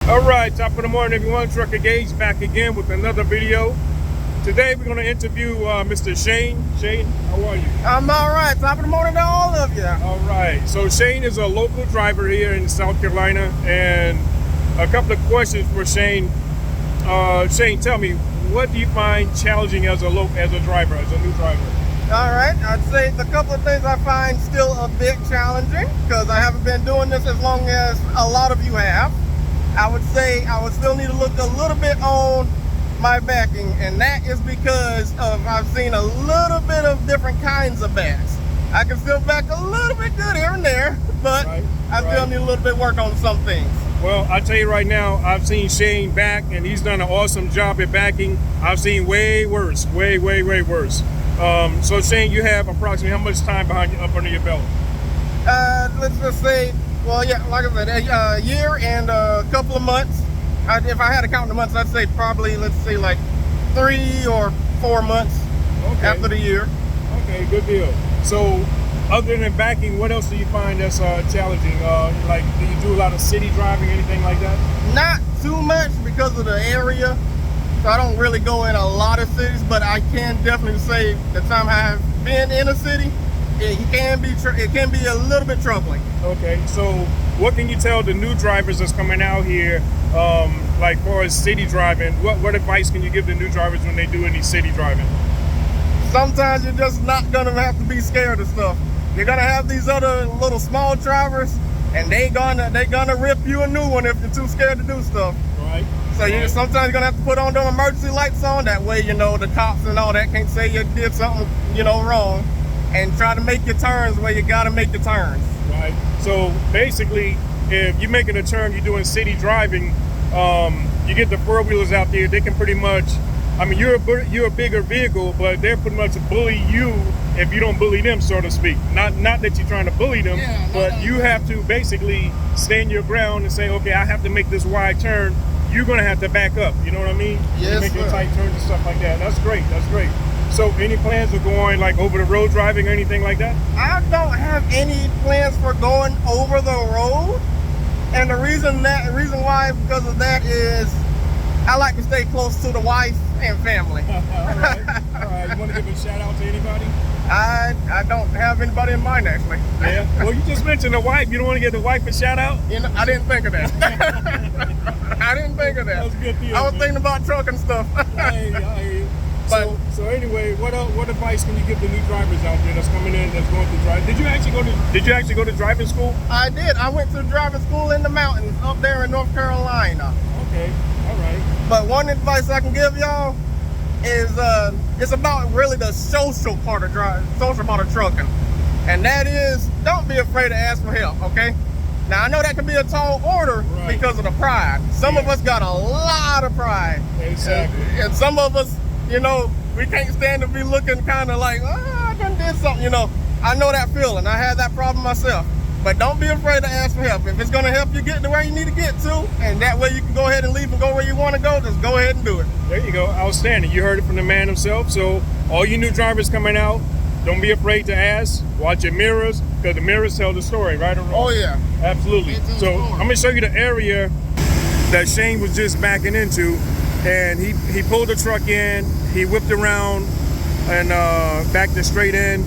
All right, top of the morning, everyone. Trucker Gage back again with another video. Today we're going to interview Mr. Shane. Shane, how are you? I'm all right. Top of the morning to all of you. All right. So Shane is a local driver here in South Carolina, and a couple of questions for Shane. Shane, tell me, what do you find challenging as a new driver? All right. I'd say the couple of things I find still a bit challenging because I haven't been doing this as long as a lot of you have. I would say I would still need to look a little bit on my backing, and that is because I've seen a little bit of different kinds of backs. I can still back a little bit good here and there, but I still need a little bit of work on some things. Well, I'll tell you right now, I've seen Shane back, and he's done an awesome job at backing. I've seen way worse, way worse. So Shane, you have approximately how much time up under your belt? Let's just say, well, yeah, like I said, a year and a couple of months. If I had to count the months, I'd say probably, let's say, like 3 or 4 months after the year. Okay, good deal. So, other than backing, what else do you find that's challenging? Like, do you do a lot of city driving, anything like that? Not too much because of the area. So I don't really go in a lot of cities, but I can definitely say the time I have been in a city, it can be a little bit troubling. Okay, so what can you tell the new drivers that's coming out here, like far as city driving? What advice can you give the new drivers when they do any city driving? Sometimes you're just not gonna have to be scared of stuff. You're gonna have these other little small drivers, and they gonna rip you a new one if you're too scared to do stuff. Right. So you're sometimes gonna have to put on them emergency lights on. That way, you know, the cops and all that can't say you did something, you know, wrong. And try to make your turns where you gotta make your turns. Right. So basically, if you're making a turn, you're doing city driving, you get the four-wheelers out there, they can pretty much, I mean, you're a bigger vehicle, but they're pretty much bully you if you don't bully them, so to speak. Not that you're trying to bully them, but you have to basically stand your ground and say, okay, I have to make this wide turn. You're gonna have to back up, you know what I mean? Yes, making tight turns and stuff like that. That's great, that's great. So any plans of going like over the road driving or anything like that? I don't have any plans for going over the road. And the reason why because of that is I like to stay close to the wife and family. All right. You want to give a shout out to anybody? I don't have anybody in mind actually. Yeah. Well, you just mentioned the wife. You don't want to give the wife a shout out? You know, I didn't think of that. I didn't think of that. That was a good deal, I was thinking about trucking stuff. So anyway, what advice can you give the new drivers out there that's coming in, that's going to drive? Did you actually go to driving school? I did. I went to driving school in the mountains up there in North Carolina. Okay, all right. But one advice I can give y'all is it's about really the social part of trucking, and that is don't be afraid to ask for help. Okay. Now I know that can be a tall order because of the pride. Some of us got a lot of pride. Exactly. And some of us, you know, we can't stand to be looking kind of like, I done did something, you know. I know that feeling. I had that problem myself. But don't be afraid to ask for help. If it's going to help you get to where you need to get to, and that way you can go ahead and leave and go where you want to go, just go ahead and do it. There you go. Outstanding. You heard it from the man himself. So all you new drivers coming out, don't be afraid to ask. Watch your mirrors, because the mirrors tell the story, right or wrong? Oh, yeah. Absolutely. So I'm going to show you the area that Shane was just backing into. And he pulled the truck in, he whipped around and backed it straight in,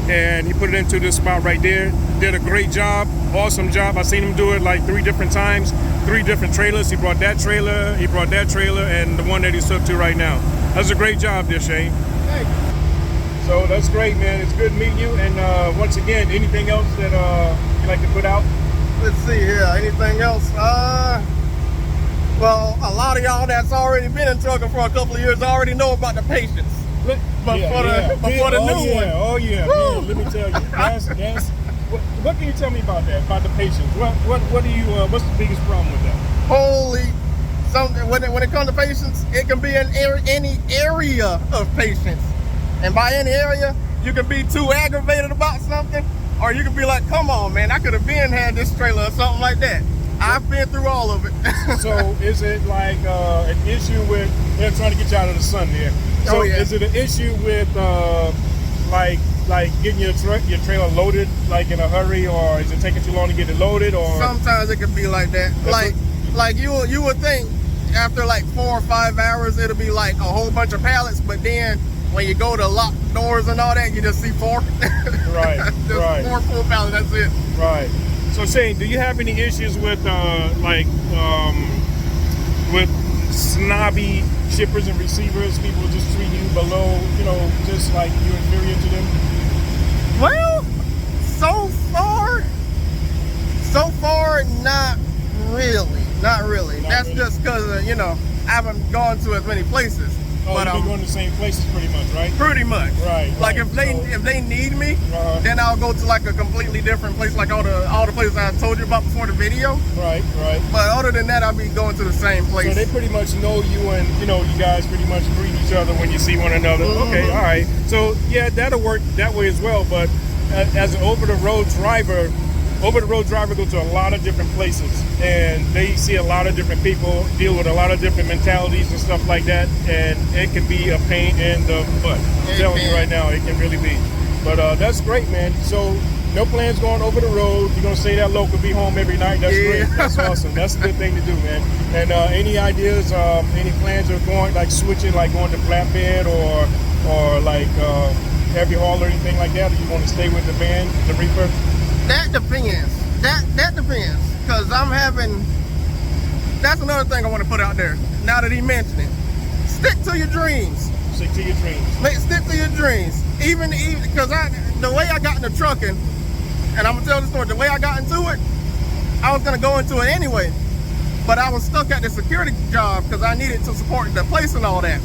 and he put it into this spot right there. Did a great job, awesome job. I seen him do it like 3 different times, 3 different trailers. He brought that trailer, and the one that he's hooked to right now. That's a great job there, Shane. Thank you. So that's great, man. It's good meeting you. And once again, anything else that you'd like to put out? Let's see here. Anything else? Well, a lot of y'all that's already been in trucking for a couple of years already know about the patience. But for the new one. Oh yeah, man, let me tell you. That's what can you tell me about that? About the patience? What do you what's the biggest problem with that? Holy something when it comes to patience, it can be in any area of patience. And by any area, you can be too aggravated about something, or you can be like, come on man, I could have been had this trailer or something like that. I've been through all of it. So is it like an issue with, they're trying to get you out of the sun there. So is it an issue with like getting your trailer loaded like in a hurry, or is it taking too long to get it loaded? Or sometimes it can be like that. Like Like you would think after like 4 or 5 hours it'll be like a whole bunch of pallets, but then when you go to lock doors and all that, you just see 4. Right, just right. 4 full pallets. That's it. Right. So Shane, do you have any issues with with snobby shippers and receivers? People just treat you below, just like you're inferior to them? Well, so far, not really. Not really. That's really. just because I haven't gone to as many places. Oh, but you've been going to the same places pretty much, right? Pretty much. Right. Like right. if they need me, Uh-huh. then I'll go to like a completely different place, like all the places I told you about before the video. Right, right. But other than that, I'll be going to the same place. So they pretty much know you, and you guys pretty much greet each other when you see one another. Mm-hmm. Okay, all right. So yeah, that'll work that way as well. But as an over-the-road driver go to a lot of different places, and they see a lot of different people, deal with a lot of different mentalities and stuff like that, and it can be a pain in the butt. I'm telling you right now, it can really be. But that's great, man. So no plans going over the road. You're gonna stay that local, be home every night. That's great. That's awesome. That's a good thing to do, man. And any ideas, any plans of going, like switching, like going to flatbed or like heavy haul or anything like that? Or you want to stay with the van, the reefer? That depends. That depends. Because that's another thing I want to put out there. Now that he mentioned it. Stick to your dreams. Stick to your dreams. Stick to your dreams. Even because the way I got into trucking, and I'm going to tell the story, the way I got into it, I was going to go into it anyway. But I was stuck at the security job because I needed to support the place and all that.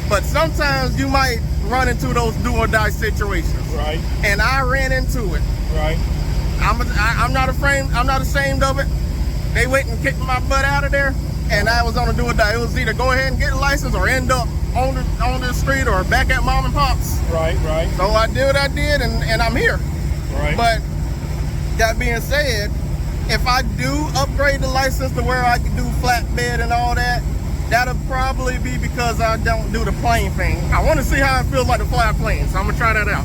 But sometimes you might run into those do or die situations. Right. And I ran into it. Right. I'm not afraid. I'm not ashamed of it. They went and kicked my butt out of there, and I was on a do or die. It was either go ahead and get a license or end up on the street or back at mom and pop's. Right. Right. So I did what I did, and I'm here. Right. But that being said, if I do upgrade the license to where I can do flatbed and all that, that'll probably be because I don't do the plane thing. I want to see how it feels like to fly a plane, so I'm gonna try that out.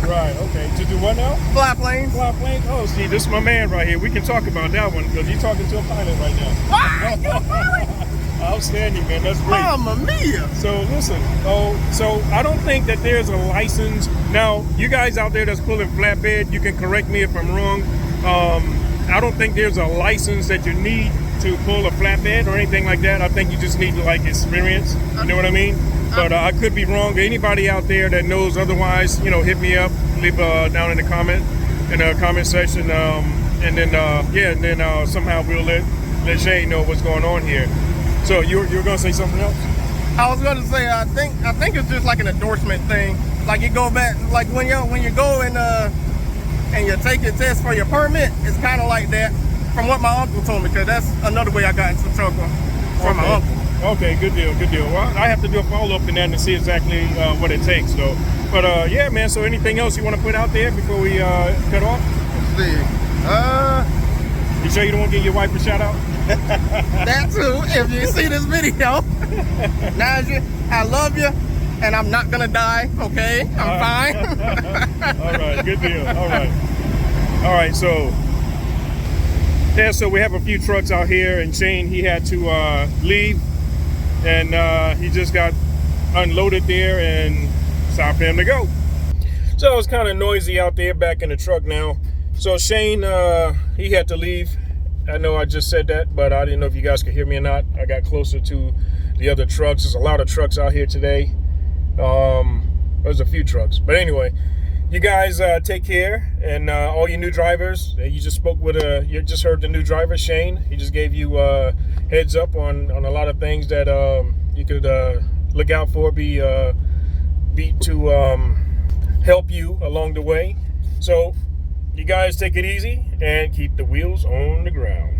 Right. Okay. To do what now? Fly planes. Fly plane. Oh, see, this is my man right here. We can talk about that one because you're talking to a pilot right now. What? You're a pilot? Outstanding, man. That's great. Mamma mia. So listen, so I don't think that there's a license. Now, you guys out there that's pulling flatbed, you can correct me if I'm wrong. I don't think there's a license that you need to pull a flatbed or anything like that. I think you just need like experience. You know what I mean? But I could be wrong. Anybody out there that knows otherwise, hit me up, leave down in the comment section, and then somehow we'll let Shane know what's going on here. So you're gonna say something else? I was gonna say I think it's just like an endorsement thing. Like you go back, like when you go and you take your test for your permit, it's kind of like that. From what my uncle told me, because that's another way I got into trouble from my uncle. Okay, good deal. Well, I have to do a follow-up in that to see exactly what it takes, though. But yeah, man. So anything else you want to put out there before we cut off? Let's see. You sure you don't want to give your wife a shout out? That too. If you see this video, Naja, I love you, and I'm not gonna die. Okay, I'm fine. All right, good deal. All right. So. Yeah, so we have a few trucks out here, and Shane, he had to leave, and he just got unloaded there, and it's time for him to go. So it's kind of noisy out there back in the truck now. So Shane, he had to leave. I know I just said that, but I didn't know if you guys could hear me or not. I got closer to the other trucks. There's a lot of trucks out here today. There's a few trucks, but anyway. You guys take care, and all you new drivers, you just spoke with you just heard the new driver, Shane. He just gave you heads up on a lot of things that you could look out for, be to help you along the way. So you guys take it easy and keep the wheels on the ground.